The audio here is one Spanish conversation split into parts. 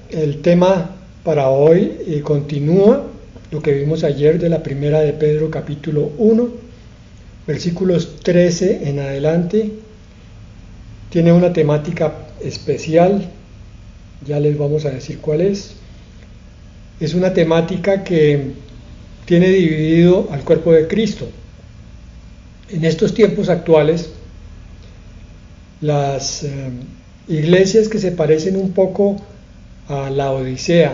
El tema para hoy continúa lo que vimos ayer de la primera de Pedro capítulo 1, versículos 13 en adelante. Tiene una temática especial, ya les vamos a decir cuál es. Es una temática que tiene dividido al cuerpo de Cristo. En estos tiempos actuales, las iglesias que se parecen un poco a la Odisea,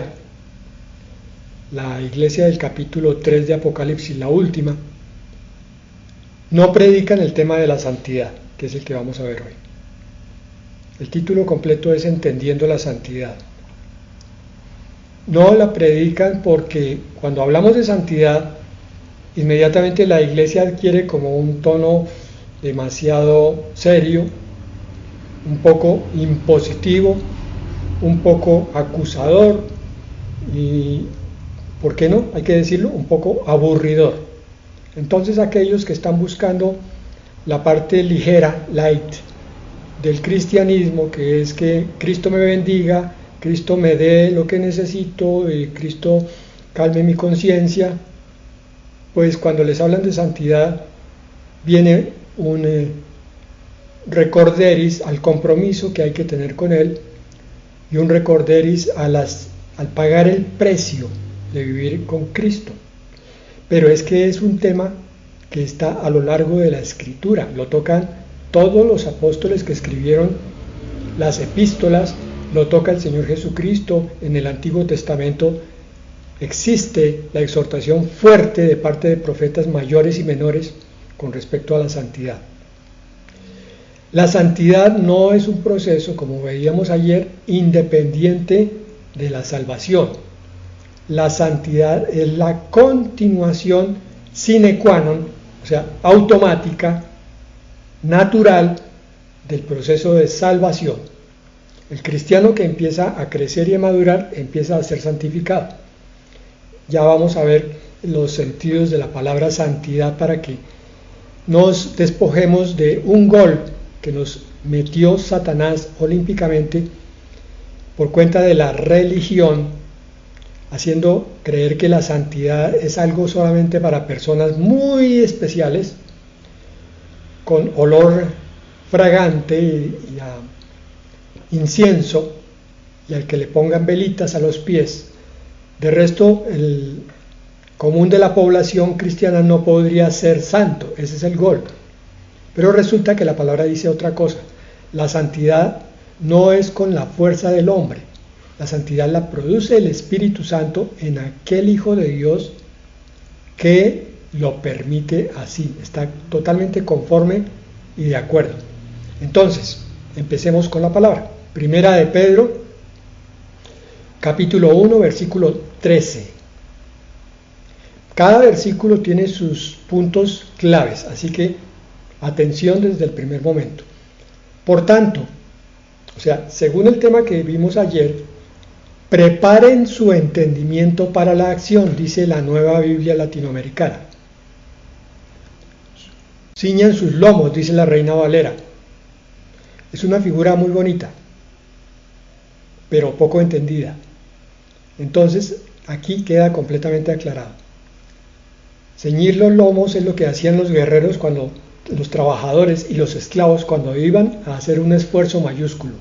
la iglesia del capítulo 3 de Apocalipsis, la última, no predican el tema de la santidad, que es el que vamos a ver hoy. El título completo es Entendiendo la Santidad. No la predican porque cuando hablamos de santidad, inmediatamente la iglesia adquiere como un tono demasiado serio, un poco impositivo, un poco acusador y, ¿por qué no? Hay que decirlo, un poco aburridor. Entonces aquellos que están buscando la parte ligera, light, del cristianismo, que es que Cristo me bendiga, Cristo me dé lo que necesito, Cristo calme mi conciencia, pues cuando les hablan de santidad viene un recorderis al compromiso que hay que tener con Él y un recorderis al pagar el precio de vivir con Cristo. Pero es que es un tema que está a lo largo de la Escritura, lo tocan todos los apóstoles que escribieron las epístolas, lo toca el Señor Jesucristo. En el Antiguo Testamento existe la exhortación fuerte de parte de profetas mayores y menores con respecto a la santidad. La santidad no es un proceso, como veíamos ayer, independiente de la salvación. La santidad es la continuación sine qua non, o sea, automática, natural, del proceso de salvación. El cristiano que empieza a crecer y a madurar empieza a ser santificado. Ya vamos a ver los sentidos de la palabra santidad para que nos despojemos de un gol que nos metió Satanás olímpicamente por cuenta de la religión, haciendo creer que la santidad es algo solamente para personas muy especiales, con olor fragante y a incienso, y al que le pongan velitas a los pies. De resto, el común de la población cristiana no podría ser santo, ese es el gol. Pero resulta que la palabra dice otra cosa. La santidad no es con la fuerza del hombre, la santidad la produce el Espíritu Santo en aquel Hijo de Dios que lo permite así, está totalmente conforme y de acuerdo. Entonces, empecemos con la palabra. Primera de Pedro, capítulo 1, versículo 13. Cada versículo tiene sus puntos claves, así que atención desde el primer momento. Por tanto, o sea, según el tema que vimos ayer, preparen su entendimiento para la acción, dice la Nueva Biblia Latinoamericana. Ciñan sus lomos, dice la Reina Valera. Es una figura muy bonita, pero poco entendida. Entonces, aquí queda completamente aclarado. Ceñir los lomos es lo que hacían los guerreros cuando los trabajadores y los esclavos cuando iban a hacer un esfuerzo mayúsculo.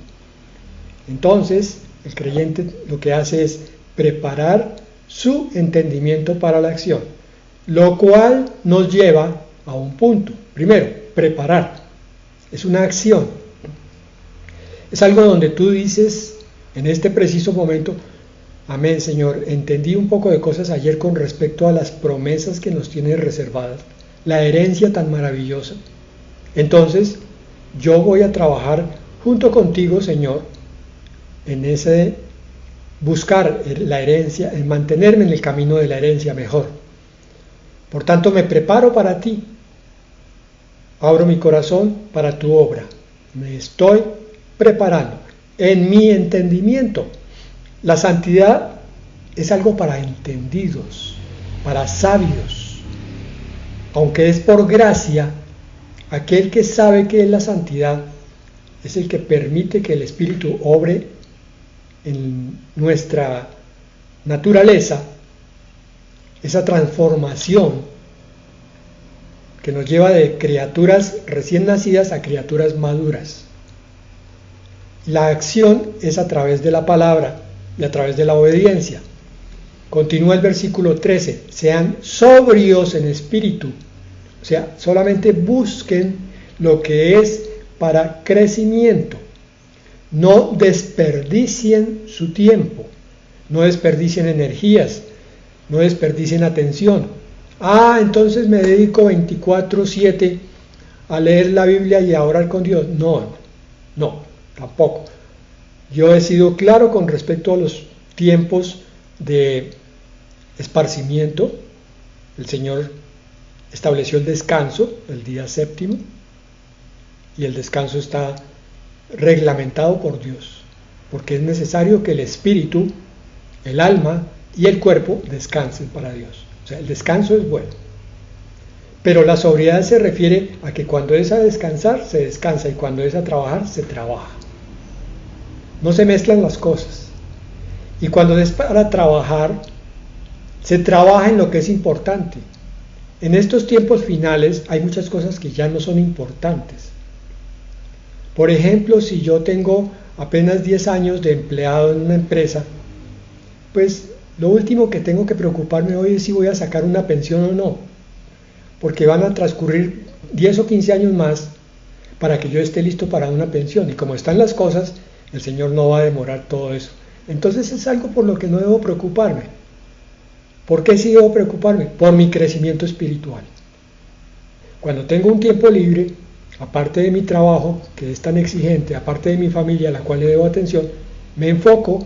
Entonces, el creyente lo que hace es preparar su entendimiento para la acción, lo cual nos lleva a un punto. Primero, preparar. Es una acción. Es algo donde tú dices, en este preciso momento, amén, Señor, entendí un poco de cosas ayer con respecto a las promesas que nos tienes reservadas, la herencia tan maravillosa. Entonces, yo voy a trabajar junto contigo, Señor, en ese buscar la herencia, en mantenerme en el camino de la herencia mejor. Por tanto, me preparo para ti. Abro mi corazón para tu obra. Me estoy preparando en mi entendimiento. La santidad es algo para entendidos, para sabios. Aunque es por gracia, aquel que sabe qué es la santidad es el que permite que el Espíritu obre en nuestra naturaleza, esa transformación que nos lleva de criaturas recién nacidas a criaturas maduras. La acción es a través de la palabra y a través de la obediencia. Continúa el versículo 13, sean sobrios en espíritu, o sea, solamente busquen lo que es para crecimiento. No desperdicien su tiempo, no desperdicien energías, no desperdicien atención. Entonces me dedico 24/7 a leer la Biblia y a orar con Dios. No, tampoco. Yo he sido claro con respecto a los tiempos de esparcimiento. El Señor estableció el descanso, el día séptimo, y el descanso está reglamentado por Dios, porque es necesario que el espíritu, el alma y el cuerpo descansen para Dios. O sea, el descanso es bueno. Pero la sobriedad se refiere a que cuando es a descansar, se descansa, y cuando es a trabajar, se trabaja. No se mezclan las cosas. Y cuando es para trabajar, se trabaja en lo que es importante. En estos tiempos finales hay muchas cosas que ya no son importantes. Por ejemplo, si yo tengo apenas 10 años de empleado en una empresa, pues lo último que tengo que preocuparme hoy es si voy a sacar una pensión o no, porque van a transcurrir 10 o 15 años más para que yo esté listo para una pensión, y como están las cosas, el Señor no va a demorar todo eso. Entonces es algo por lo que no debo preocuparme. ¿Por qué sí debo preocuparme? Por mi crecimiento espiritual. Cuando tengo un tiempo libre, aparte de mi trabajo, que es tan exigente, aparte de mi familia, a la cual le debo atención, me enfoco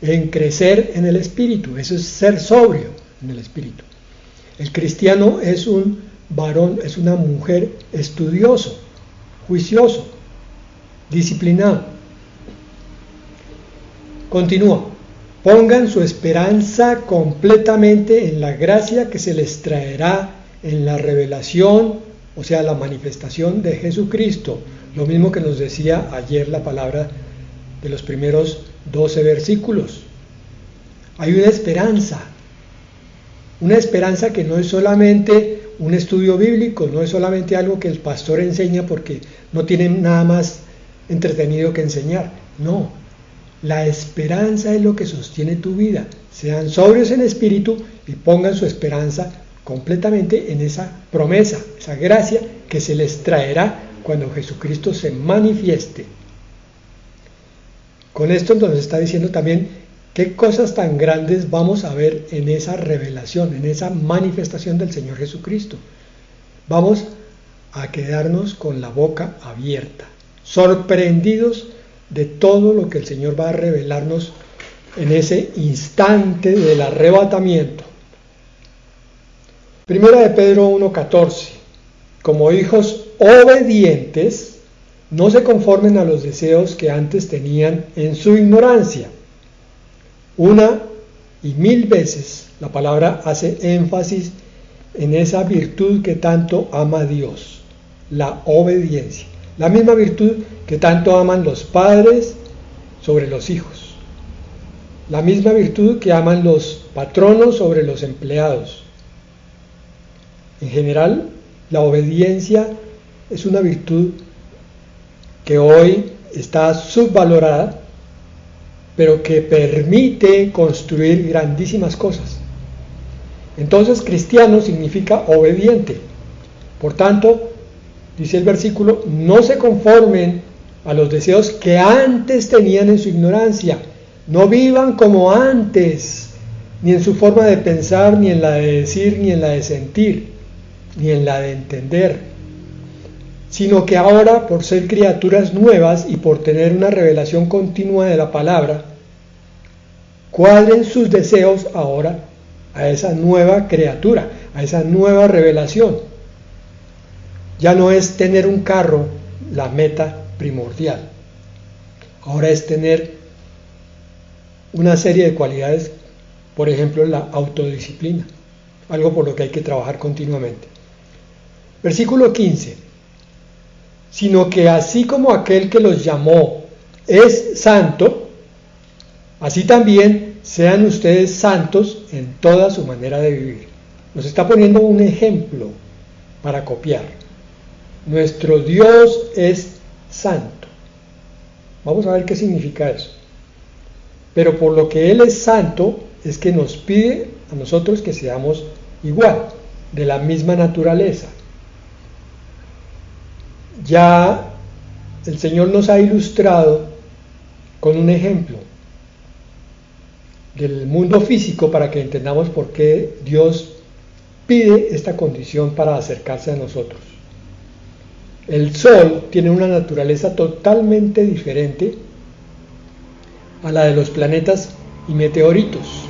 en crecer en el espíritu. Eso es ser sobrio en el espíritu. El cristiano es un varón, es una mujer estudioso, juicioso, disciplinado. Continúa. Pongan su esperanza completamente en la gracia que se les traerá en la revelación, o sea, la manifestación de Jesucristo. Lo mismo que nos decía ayer la palabra de los primeros 12 versículos. Hay una esperanza que no es solamente un estudio bíblico, no es solamente algo que el pastor enseña porque no tiene nada más entretenido que enseñar. No. La esperanza es lo que sostiene tu vida. Sean sobrios en espíritu y pongan su esperanza completamente en esa promesa, esa gracia que se les traerá cuando Jesucristo se manifieste. Con esto nos está diciendo también qué cosas tan grandes vamos a ver en esa revelación, en esa manifestación del Señor Jesucristo. Vamos a quedarnos con la boca abierta, sorprendidos de todo lo que el Señor va a revelarnos en ese instante del arrebatamiento. Primera de Pedro 1:14. Como hijos obedientes, no se conformen a los deseos que antes tenían en su ignorancia. Una y mil veces la palabra hace énfasis en esa virtud que tanto ama Dios, la obediencia. La misma virtud que tanto aman los padres sobre los hijos. La misma virtud que aman los patronos sobre los empleados. En general, la obediencia es una virtud que hoy está subvalorada, pero que permite construir grandísimas cosas. Entonces, cristiano significa obediente. Por tanto, dice el versículo, no se conformen a los deseos que antes tenían en su ignorancia. No vivan como antes, ni en su forma de pensar, ni en la de decir, ni en la de sentir, ni en la de entender, sino que ahora, por ser criaturas nuevas y por tener una revelación continua de la palabra, cuadren sus deseos ahora a esa nueva criatura, a esa nueva revelación. Ya no es tener un carro la meta primordial. Ahora es tener una serie de cualidades, por ejemplo, la autodisciplina, algo por lo que hay que trabajar continuamente. Versículo 15. Sino que así como aquel que los llamó es santo, Así también sean ustedes santos en toda su manera de vivir. Nos está poniendo un ejemplo para copiar. Nuestro Dios es santo. Vamos a ver qué significa eso. Pero por lo que Él es santo, es que nos pide a nosotros que seamos igual, de la misma naturaleza. Ya el Señor nos ha ilustrado con un ejemplo del mundo físico para que entendamos por qué Dios pide esta condición para acercarse a nosotros. El Sol tiene una naturaleza totalmente diferente a la de los planetas y meteoritos.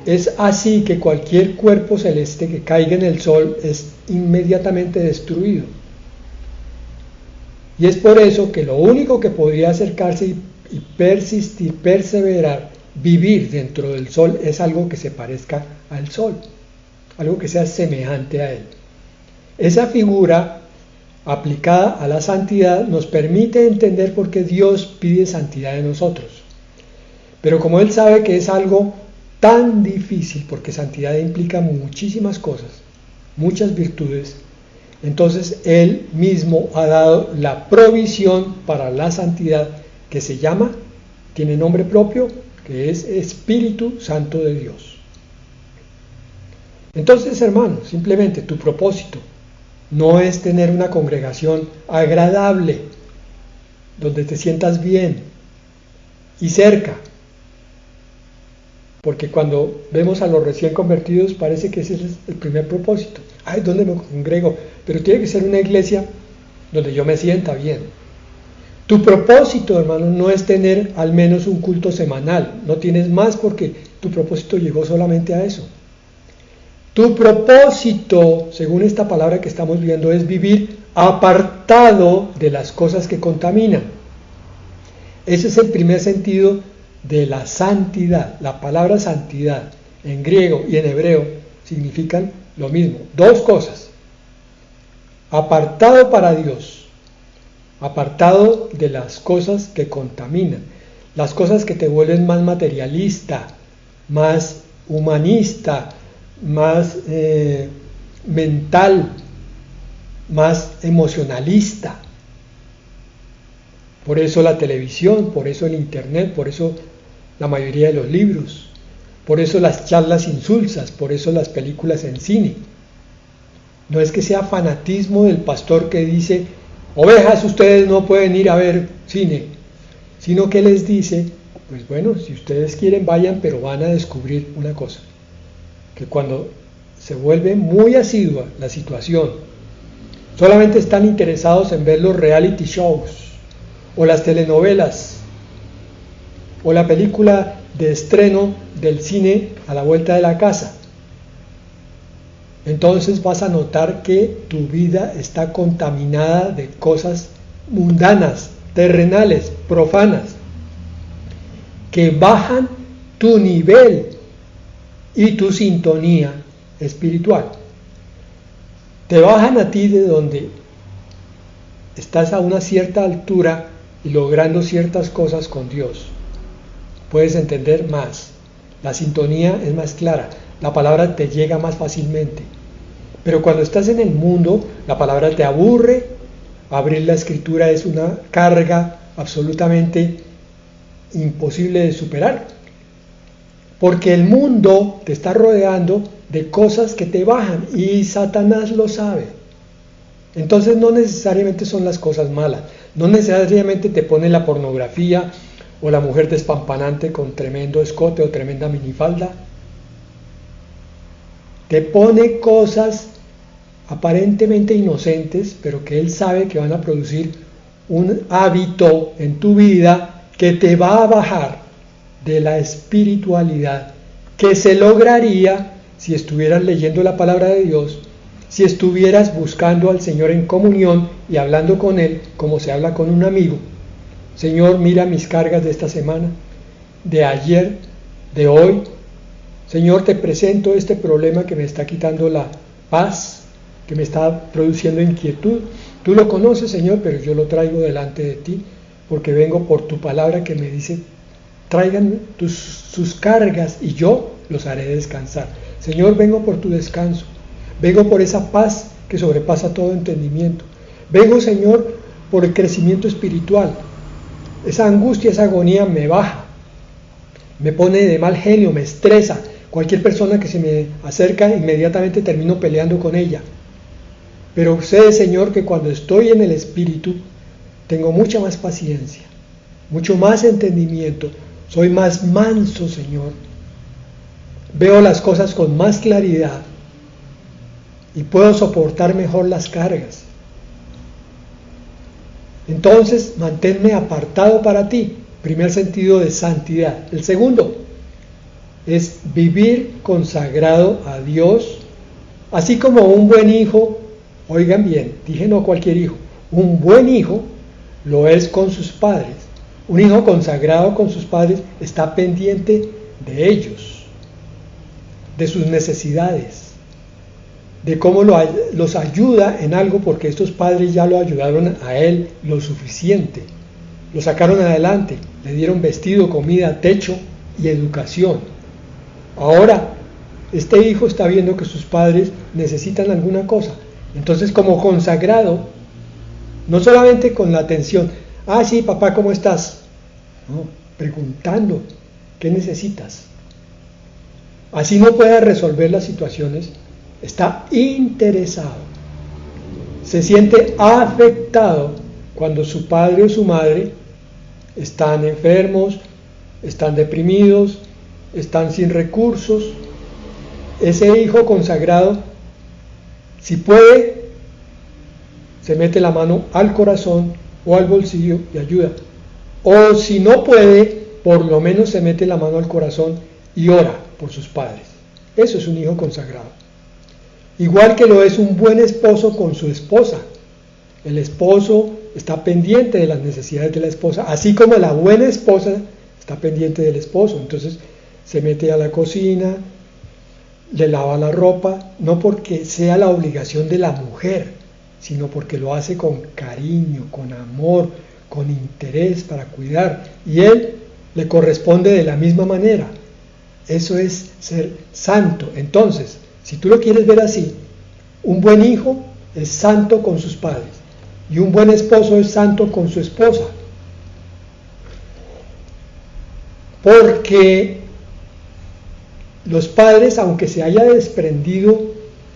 Es así que cualquier cuerpo celeste que caiga en el Sol es inmediatamente destruido. Y es por eso que lo único que podría acercarse y persistir, perseverar, vivir dentro del Sol es algo que se parezca al Sol, algo que sea semejante a él. Esa figura aplicada a la santidad nos permite entender por qué Dios pide santidad de nosotros. Pero como Él sabe que es algo tan difícil, porque santidad implica muchísimas cosas, muchas virtudes, entonces Él mismo ha dado la provisión para la santidad que se llama, tiene nombre propio, que es Espíritu Santo de Dios. Entonces, hermano, simplemente tu propósito no es tener una congregación agradable, donde te sientas bien y cerca, porque cuando vemos a los recién convertidos parece que ese es el primer propósito. Ay, ¿dónde me congrego? Pero tiene que ser una iglesia donde yo me sienta bien. Tu propósito, hermano, no es tener al menos un culto semanal, no tienes más porque tu propósito llegó solamente a eso. Tu propósito, según esta palabra que estamos viendo, es vivir apartado de las cosas que contaminan. Ese es el primer sentido de la santidad. La palabra santidad en griego y en hebreo significan lo mismo. Dos cosas. Apartado para Dios. Apartado de las cosas que contaminan. Las cosas que te vuelven más materialista, más humanista, más mental, más emocionalista. Por eso la televisión, por eso el internet, por eso la mayoría de los libros, por eso las charlas insulsas, por eso las películas en cine. No es que sea fanatismo del pastor que dice, ovejas, ustedes no pueden ir a ver cine, sino que les dice, pues bueno, si ustedes quieren vayan, pero van a descubrir una cosa, que cuando se vuelve muy asidua la situación, solamente están interesados en ver los reality shows, o las telenovelas, o la película de estreno del cine a la vuelta de la casa, entonces vas a notar que tu vida está contaminada de cosas mundanas, terrenales, profanas, que bajan tu nivel y tu sintonía espiritual. Te bajan a ti de donde estás a una cierta altura y logrando ciertas cosas con Dios. Puedes entender más, la sintonía es más clara, la palabra te llega más fácilmente. Pero cuando estás en el mundo, la palabra te aburre, abrir la escritura es una carga absolutamente imposible de superar. Porque el mundo te está rodeando de cosas que te bajan y Satanás lo sabe. Entonces no necesariamente son las cosas malas, no necesariamente te pone la pornografía o la mujer despampanante con tremendo escote o tremenda minifalda. Te pone cosas aparentemente inocentes, pero que él sabe que van a producir un hábito en tu vida que te va a bajar de la espiritualidad que se lograría si estuvieras leyendo la palabra de Dios, si estuvieras buscando al Señor en comunión y hablando con Él como se habla con un amigo. Señor, mira mis cargas de esta semana, de ayer, de hoy. Señor, te presento este problema que me está quitando la paz, que me está produciendo inquietud. Tú lo conoces, Señor, pero yo lo traigo delante de ti porque vengo por tu palabra que me dice traigan sus cargas y yo los haré descansar. Señor, vengo por tu descanso, vengo por esa paz que sobrepasa todo entendimiento. Vengo, Señor, por el crecimiento espiritual. Esa angustia, esa agonía me baja, me pone de mal genio, me estresa. Cualquier persona que se me acerca, inmediatamente termino peleando con ella. Pero sé, Señor, que cuando estoy en el Espíritu, tengo mucha más paciencia, mucho más entendimiento, soy más manso, Señor. Veo las cosas con más claridad y puedo soportar mejor las cargas. Entonces, manténme apartado para ti. Primer sentido de santidad. El segundo es vivir consagrado a Dios, así como un buen hijo. Oigan bien, dije no cualquier hijo. Un buen hijo lo es con sus padres. Un hijo consagrado con sus padres está pendiente de ellos, de sus necesidades, de cómo los ayuda en algo, porque estos padres ya lo ayudaron a él lo suficiente, lo sacaron adelante, le dieron vestido, comida, techo y educación. Ahora, este hijo está viendo que sus padres necesitan alguna cosa, entonces como consagrado, no solamente con la atención, sí, papá, ¿cómo estás? No, preguntando, ¿qué necesitas? Así no puede resolver las situaciones, está interesado, se siente afectado cuando su padre o su madre están enfermos, están deprimidos, están sin recursos. Ese hijo consagrado, si puede, se mete la mano al corazón o al bolsillo y ayuda. O si no puede, por lo menos se mete la mano al corazón y ora por sus padres. Eso es un hijo consagrado. Igual que lo es un buen esposo con su esposa. El esposo está pendiente de las necesidades de la esposa, así como la buena esposa está pendiente del esposo. Entonces se mete a la cocina, le lava la ropa, no porque sea la obligación de la mujer, sino porque lo hace con cariño, con amor, con interés para cuidar. Y él le corresponde de la misma manera. Eso es ser santo. Entonces, si tú lo quieres ver así, un buen hijo es santo con sus padres y un buen esposo es santo con su esposa. Porque los padres, aunque se haya desprendido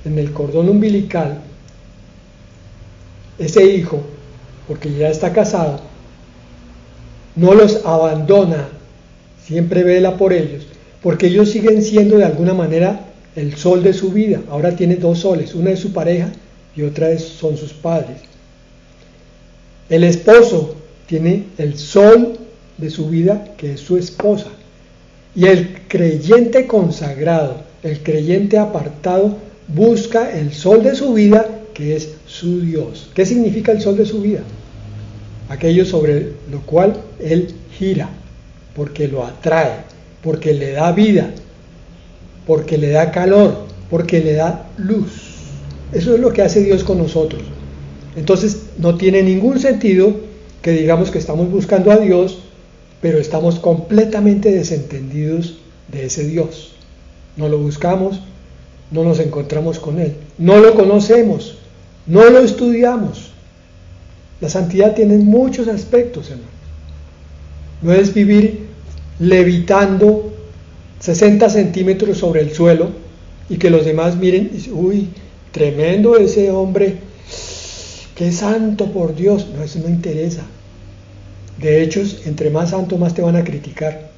en el cordón umbilical, ese hijo, porque ya está casado, no los abandona, siempre vela por ellos, porque ellos siguen siendo de alguna manera el sol de su vida. Ahora tiene dos soles, una es su pareja y otra son sus padres. El esposo tiene el sol de su vida, que es su esposa. Y el creyente consagrado, el creyente apartado, busca el sol de su vida, que es su Dios. ¿Qué significa el sol de su vida? Aquello sobre lo cual él gira, porque lo atrae, porque le da vida, porque le da calor, porque le da luz. Eso es lo que hace Dios con nosotros. Entonces no tiene ningún sentido que digamos que estamos buscando a Dios, pero estamos completamente desentendidos de ese Dios. No lo buscamos, no nos encontramos con Él, no lo conocemos, no lo estudiamos. La santidad tiene muchos aspectos, hermano. No es vivir levitando 60 centímetros sobre el suelo y que los demás miren y dicen, uy, tremendo ese hombre, qué santo por Dios. No, eso no interesa. De hecho, entre más santo más te van a criticar,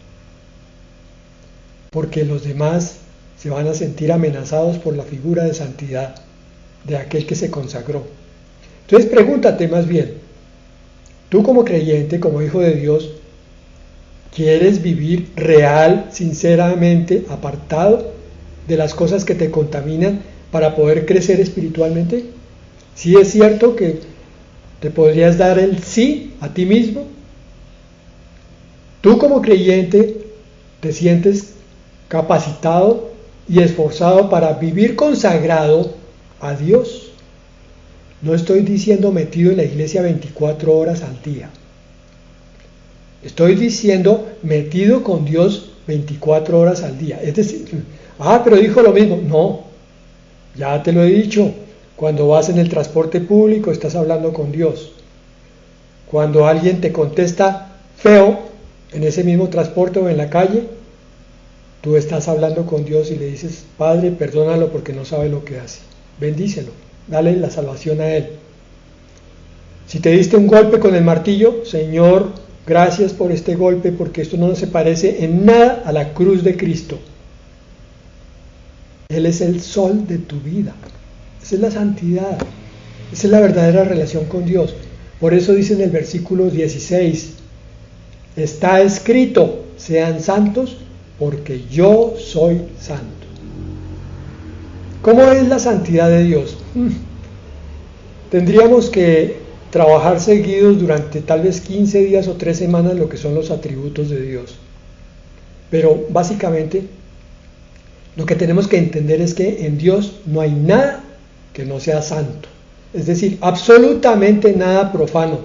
porque los demás se van a sentir amenazados por la figura de santidad de aquel que se consagró. Entonces pregúntate más bien, tú como creyente, como hijo de Dios, ¿quieres vivir real, sinceramente, apartado de las cosas que te contaminan para poder crecer espiritualmente? ¿Sí es cierto que te podrías dar el sí a ti mismo? Tú como creyente te sientes capacitado y esforzado para vivir consagrado a Dios. No estoy diciendo metido en la iglesia 24 horas al día. Estoy diciendo metido con Dios 24 horas al día. Es decir, pero dijo lo mismo. No, ya te lo he dicho. Cuando vas en el transporte público estás hablando con Dios. Cuando alguien te contesta feo en ese mismo transporte o en la calle, tú estás hablando con Dios y le dices, Padre, perdónalo porque no sabe lo que hace. Bendícelo, dale la salvación a él. Si te diste un golpe con el martillo, Señor, gracias por este golpe porque esto no se parece en nada a la cruz de Cristo. Él es el sol de tu vida. Esa es la santidad. Esa es la verdadera relación con Dios. Por eso dice en el versículo 16, está escrito, sean santos porque yo soy santo. ¿Cómo es la santidad de Dios? Tendríamos que trabajar seguidos durante tal vez 15 días o 3 semanas lo que son los atributos de Dios. Pero básicamente lo que tenemos que entender es que en Dios no hay nada que no sea santo. Es decir, absolutamente nada profano,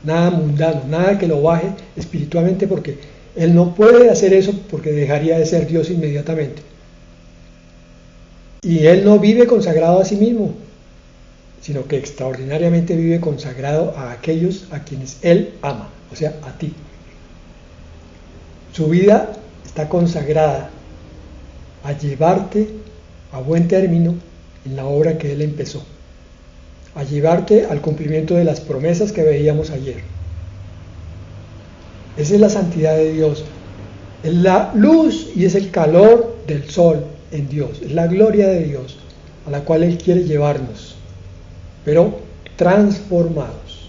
nada mundano, nada que lo baje espiritualmente, porque Él no puede hacer eso porque dejaría de ser Dios inmediatamente. Y Él no vive consagrado a sí mismo, sino que extraordinariamente vive consagrado a aquellos a quienes Él ama, o sea, a ti. Su vida está consagrada a llevarte a buen término en la obra que Él empezó, a llevarte al cumplimiento de las promesas que veíamos ayer. Esa es la santidad de Dios. Es la luz y es el calor del sol en Dios. Es la gloria de Dios a la cual Él quiere llevarnos, pero transformados.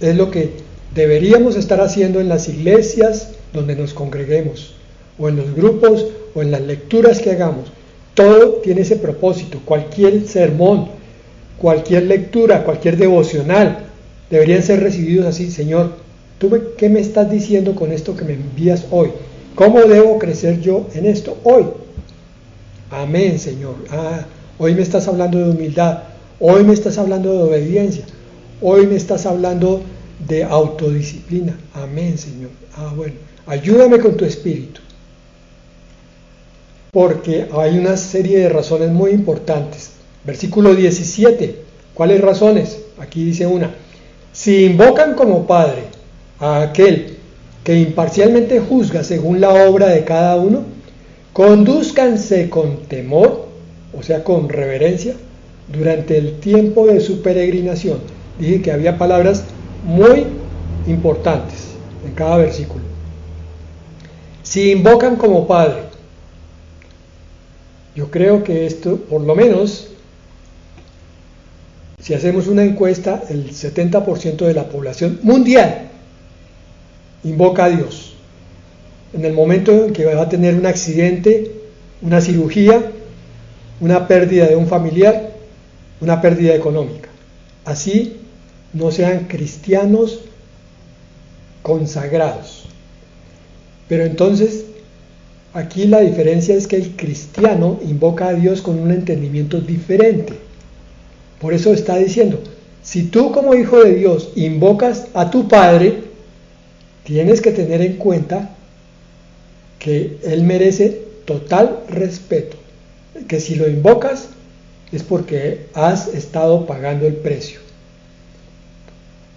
Es lo que deberíamos estar haciendo en las iglesias donde nos congreguemos, o en los grupos, o en las lecturas que hagamos. Todo tiene ese propósito. Cualquier sermón, cualquier lectura, cualquier devocional, deberían ser recibidos así. Señor, ¿qué me estás diciendo con esto que me envías hoy? ¿Cómo debo crecer yo en esto hoy? Amén, Señor. Hoy me estás hablando de humildad, hoy me estás hablando de obediencia, hoy me estás hablando de autodisciplina. Amén, Señor. Bueno, ayúdame con tu espíritu. Porque hay una serie de razones muy importantes. Versículo 17. ¿Cuáles razones? Aquí dice una. Si invocan como Padre a aquel que imparcialmente juzga según la obra de cada uno, condúzcanse con temor, o sea, con reverencia, durante el tiempo de su peregrinación. Dije que había palabras muy importantes en cada versículo. Si invocan como Padre, yo creo que esto, por lo menos, si hacemos una encuesta, el 70% de la población mundial invoca a Dios. En el momento en que va a tener un accidente, una cirugía, una pérdida de un familiar, una pérdida económica. Así no sean cristianos consagrados. Pero entonces, aquí la diferencia es que el cristiano invoca a Dios con un entendimiento diferente. Por eso está diciendo, si tú como hijo de Dios invocas a tu Padre, tienes que tener en cuenta que Él merece total respeto. Que si lo invocas es porque has estado pagando el precio.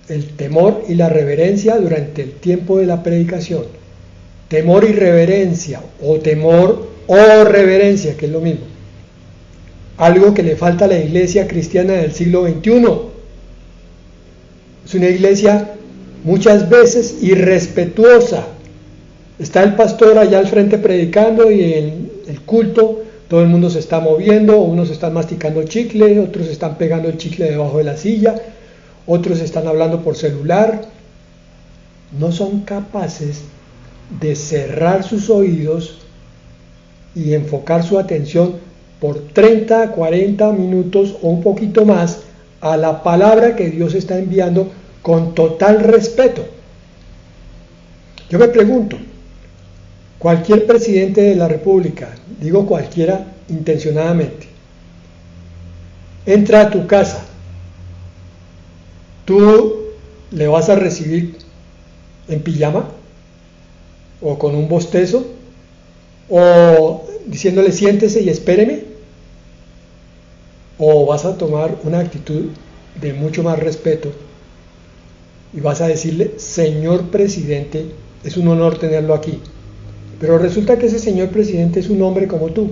El temor y la reverencia durante el tiempo de la predicación. Temor y reverencia, o temor o reverencia, que es lo mismo. Algo que le falta a la iglesia cristiana del siglo XXI. Es una iglesia muchas veces irrespetuosa. Está el pastor allá al frente predicando y en el culto todo el mundo se está moviendo, unos están masticando chicle, otros están pegando el chicle debajo de la silla, otros están hablando por celular. No son capaces de cerrar sus oídos y enfocar su atención por 30, 40 minutos o un poquito más a la palabra que Dios está enviando con total respeto. Yo me pregunto, cualquier presidente de la República, digo cualquiera intencionadamente, entra a tu casa, tú le vas a recibir en pijama, o con un bostezo, o diciéndole siéntese y espéreme, o vas a tomar una actitud de mucho más respeto y vas a decirle: señor presidente, es un honor tenerlo aquí, pero resulta que ese señor presidente es un hombre como tú.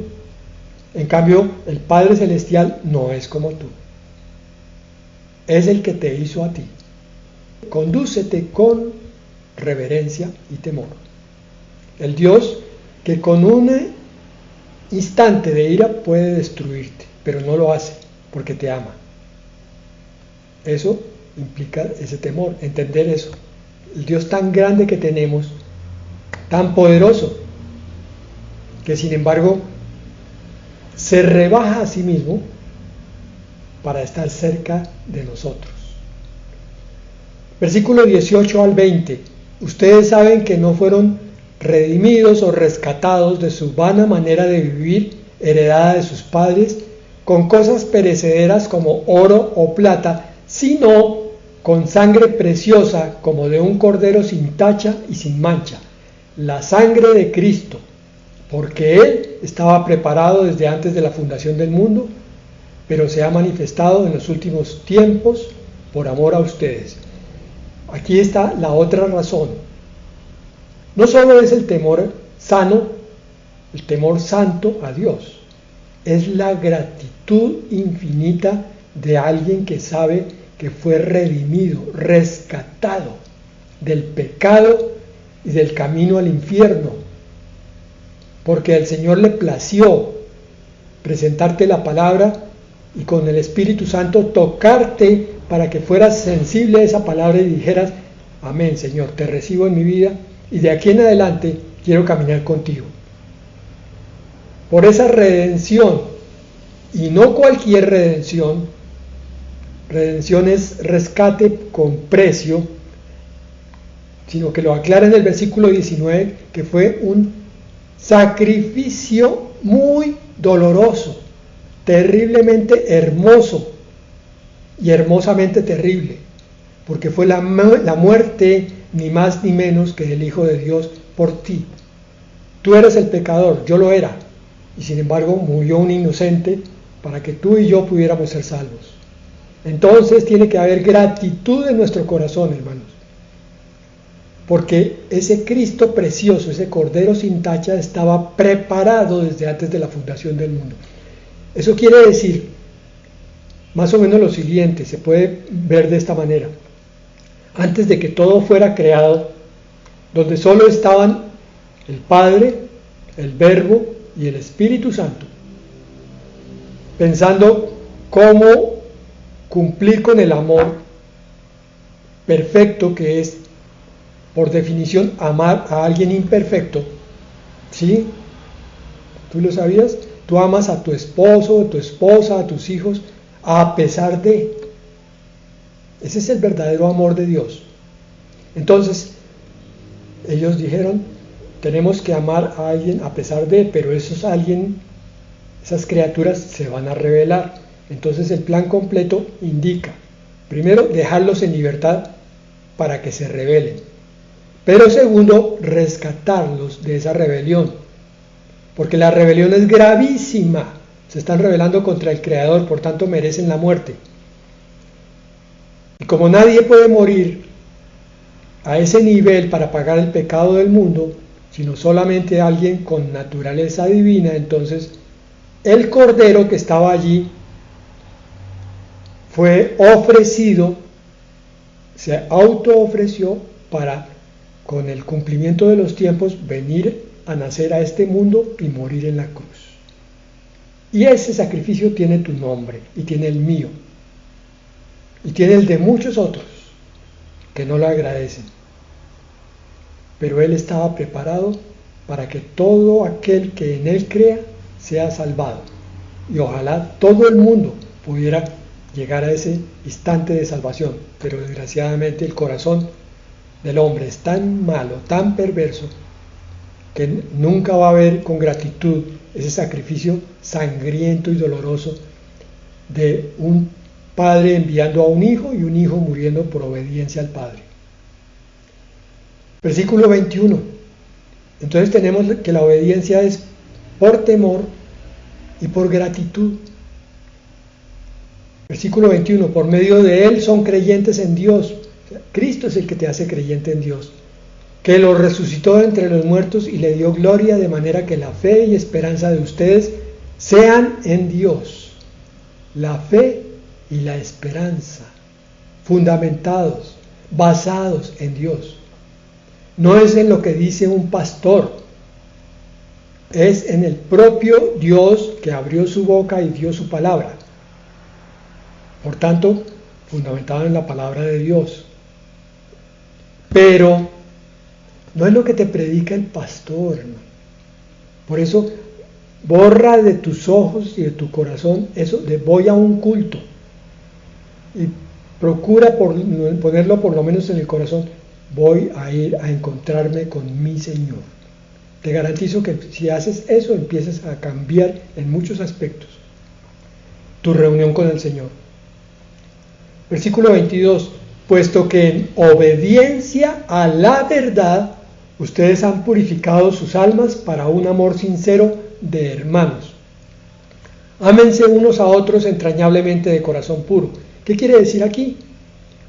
En cambio, el Padre Celestial no es como tú, es el que te hizo a ti. Condúcete con reverencia y temor. El Dios que con un instante de ira puede destruirte, pero no lo hace porque te ama. Eso implica ese temor, entender eso. El Dios tan grande que tenemos, tan poderoso, que sin embargo se rebaja a sí mismo para estar cerca de nosotros. Versículo 18 al 20. Ustedes saben que no fueron redimidos o rescatados de su vana manera de vivir, heredada de sus padres, con cosas perecederas como oro o plata, sino con sangre preciosa como de un cordero sin tacha y sin mancha, la sangre de Cristo, porque Él estaba preparado desde antes de la fundación del mundo, pero se ha manifestado en los últimos tiempos por amor a ustedes. Aquí está la otra razón. No solo es el temor sano, el temor santo a Dios, es la gratitud infinita de alguien que sabe que fue redimido, rescatado del pecado y del camino al infierno, porque el Señor le plació presentarte la palabra y con el Espíritu Santo tocarte para que fueras sensible a esa palabra y dijeras: amén, Señor, te recibo en mi vida y de aquí en adelante quiero caminar contigo. Por esa redención, y no cualquier redención, redención es rescate con precio, sino que lo aclara en el versículo 19, que fue un sacrificio muy doloroso, terriblemente hermoso y hermosamente terrible, porque fue la muerte ni más ni menos que del Hijo de Dios por ti. Tú eres el pecador, yo lo era, y sin embargo murió un inocente para que tú y yo pudiéramos ser salvos. Entonces tiene que haber gratitud en nuestro corazón, hermanos, porque ese Cristo precioso, ese Cordero sin tacha, estaba preparado desde antes de la fundación del mundo. Eso quiere decir más o menos lo siguiente, se puede ver de esta manera: antes de que todo fuera creado, donde solo estaban el Padre, el Verbo y el Espíritu Santo, pensando cómo cumplir con el amor perfecto, que es, por definición, amar a alguien imperfecto. ¿Sí? ¿Tú lo sabías? Tú amas a tu esposo, a tu esposa, a tus hijos, a pesar de. Ese es el verdadero amor de Dios. Entonces, ellos dijeron: tenemos que amar a alguien a pesar de, pero esos alguien, esas criaturas se van a rebelar. Entonces el plan completo indica, primero, dejarlos en libertad para que se rebelen, pero segundo, rescatarlos de esa rebelión, porque la rebelión es gravísima, se están rebelando contra el Creador, por tanto merecen la muerte. Y como nadie puede morir a ese nivel para pagar el pecado del mundo, sino solamente alguien con naturaleza divina, entonces el Cordero que estaba allí fue ofrecido, se autoofreció para, con el cumplimiento de los tiempos, venir a nacer a este mundo y morir en la cruz. Y ese sacrificio tiene tu nombre y tiene el mío y tiene el de muchos otros que no lo agradecen, pero Él estaba preparado para que todo aquel que en Él crea sea salvado, y ojalá todo el mundo pudiera llegar a ese instante de salvación, pero desgraciadamente el corazón del hombre es tan malo, tan perverso, que nunca va a ver con gratitud ese sacrificio sangriento y doloroso de un padre enviando a un hijo y un hijo muriendo por obediencia al padre. Versículo 21. Entonces tenemos que la obediencia es por temor y por gratitud. Versículo 21. Por medio de Él son creyentes en Dios. Cristo es el que te hace creyente en Dios, que lo resucitó entre los muertos y le dio gloria, de manera que la fe y esperanza de ustedes sean en Dios. La fe y la esperanza, fundamentados, basados en Dios. No es en lo que dice un pastor, es en el propio Dios que abrió su boca y dio su palabra. Por tanto, fundamentado en la palabra de Dios. Pero no es lo que te predica el pastor, hermano. Por eso, borra de tus ojos y de tu corazón eso de voy a un culto. Y procura ponerlo por lo menos en el corazón. Voy a ir a encontrarme con mi Señor. Te garantizo que si haces eso, empiezas a cambiar en muchos aspectos tu reunión con el Señor. Versículo 22. Puesto que en obediencia a la verdad, ustedes han purificado sus almas para un amor sincero de hermanos. Ámense unos a otros entrañablemente de corazón puro. ¿Qué quiere decir aquí?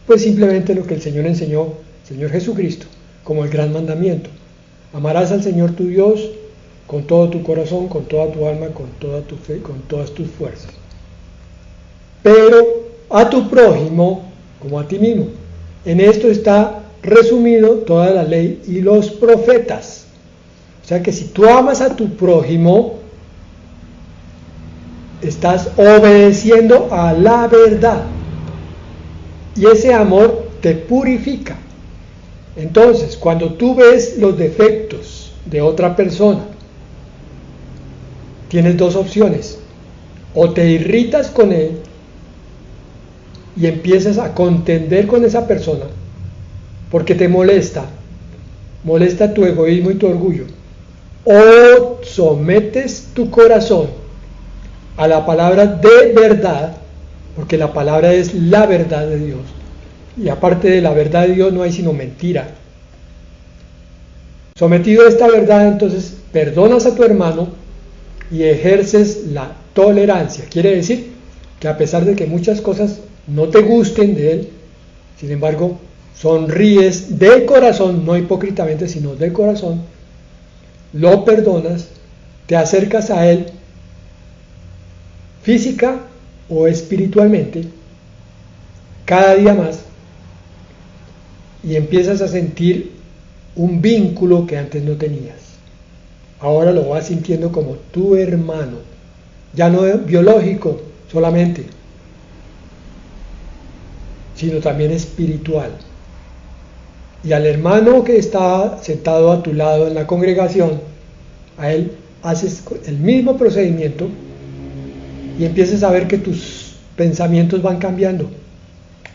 Pues simplemente lo que el Señor enseñó, Señor Jesucristo, como el gran mandamiento. Amarás al Señor tu Dios con todo tu corazón, con toda tu alma, con toda tu fe, con todas tus fuerzas. Pero a tu prójimo como a ti mismo. En esto está resumido toda la ley y los profetas. O sea que si tú amas a tu prójimo, estás obedeciendo a la verdad. Y ese amor te purifica. Entonces, cuando tú ves los defectos de otra persona, tienes dos opciones. O te irritas con él y empiezas a contender con esa persona porque te molesta tu egoísmo y tu orgullo, o sometes tu corazón a la palabra de verdad, porque la palabra es la verdad de Dios, y aparte de la verdad de Dios no hay sino mentira. Sometido a esta verdad, entonces perdonas a tu hermano y ejerces la tolerancia. Quiere decir que a pesar de que muchas cosas no te gusten de él, sin embargo, sonríes de corazón, no hipócritamente, sino de corazón, lo perdonas, te acercas a él física o espiritualmente, cada día más, y empiezas a sentir un vínculo que antes no tenías. Ahora lo vas sintiendo como tu hermano, ya no biológico solamente, sino también espiritual. Y al hermano que está sentado a tu lado en la congregación, a él haces el mismo procedimiento y empiezas a ver que tus pensamientos van cambiando.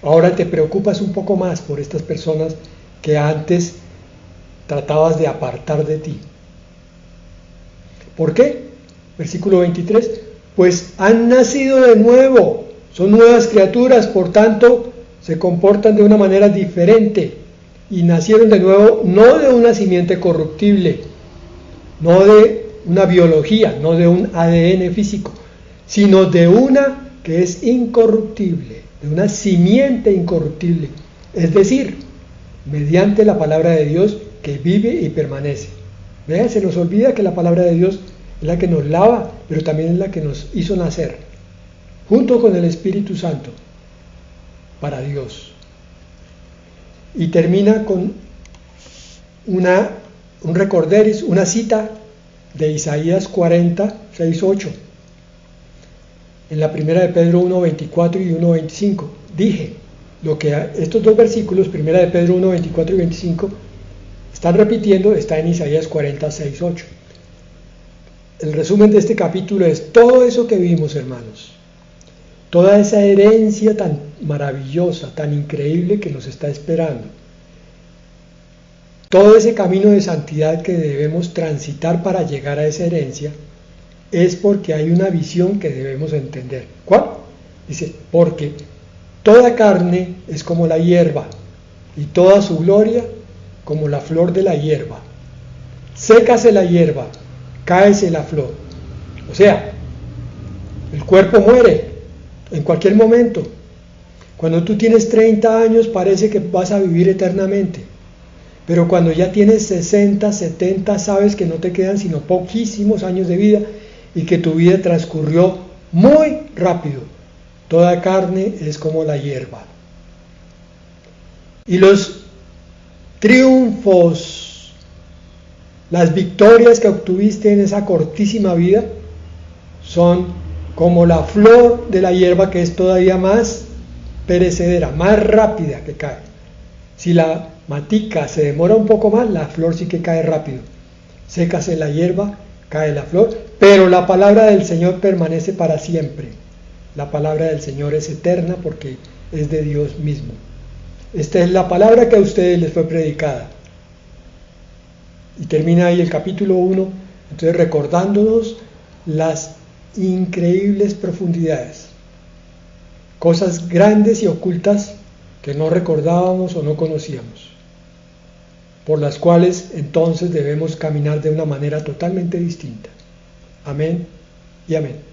Ahora te preocupas un poco más por estas personas que antes tratabas de apartar de ti. ¿Por qué? Versículo 23, pues han nacido de nuevo, son nuevas criaturas, por tanto se comportan de una manera diferente y nacieron de nuevo no de una simiente corruptible, no de una biología, no de un ADN físico, sino de una que es incorruptible, de una simiente incorruptible, es decir, mediante la palabra de Dios que vive y permanece. Vean, se nos olvida que la palabra de Dios es la que nos lava, pero también es la que nos hizo nacer, junto con el Espíritu Santo, para Dios. Y termina con un recorderis, una cita de Isaías 40, 6, 8. En la primera de Pedro 1, 24 y 1, 25. Dije, estos dos versículos, primera de Pedro 1, 24 y 25, están repitiendo, está en Isaías 40, 6, 8. El resumen de este capítulo es todo eso que vimos, hermanos. Toda esa herencia tan maravillosa, tan increíble que nos está esperando. Todo ese camino de santidad que debemos transitar para llegar a esa herencia es porque hay una visión que debemos entender. ¿Cuál? Dice, porque toda carne es como la hierba y toda su gloria como la flor de la hierba. Sécase la hierba, cáese la flor. O sea, el cuerpo muere en cualquier momento. Cuando tú tienes 30 años parece que vas a vivir eternamente. Pero cuando ya tienes 60, 70, sabes que no te quedan sino poquísimos años de vida y que tu vida transcurrió muy rápido. Toda carne es como la hierba. Y los triunfos, las victorias que obtuviste en esa cortísima vida son como la flor de la hierba, que es todavía más perecedera, más rápida que cae. Si la matica se demora un poco más, la flor sí que cae rápido. Sécase la hierba, cae la flor, pero la palabra del Señor permanece para siempre. La palabra del Señor es eterna porque es de Dios mismo. Esta es la palabra que a ustedes les fue predicada. Y termina ahí el capítulo 1, entonces recordándonos las increíbles profundidades, cosas grandes y ocultas que no recordábamos o no conocíamos, por las cuales entonces debemos caminar de una manera totalmente distinta. Amén y amén.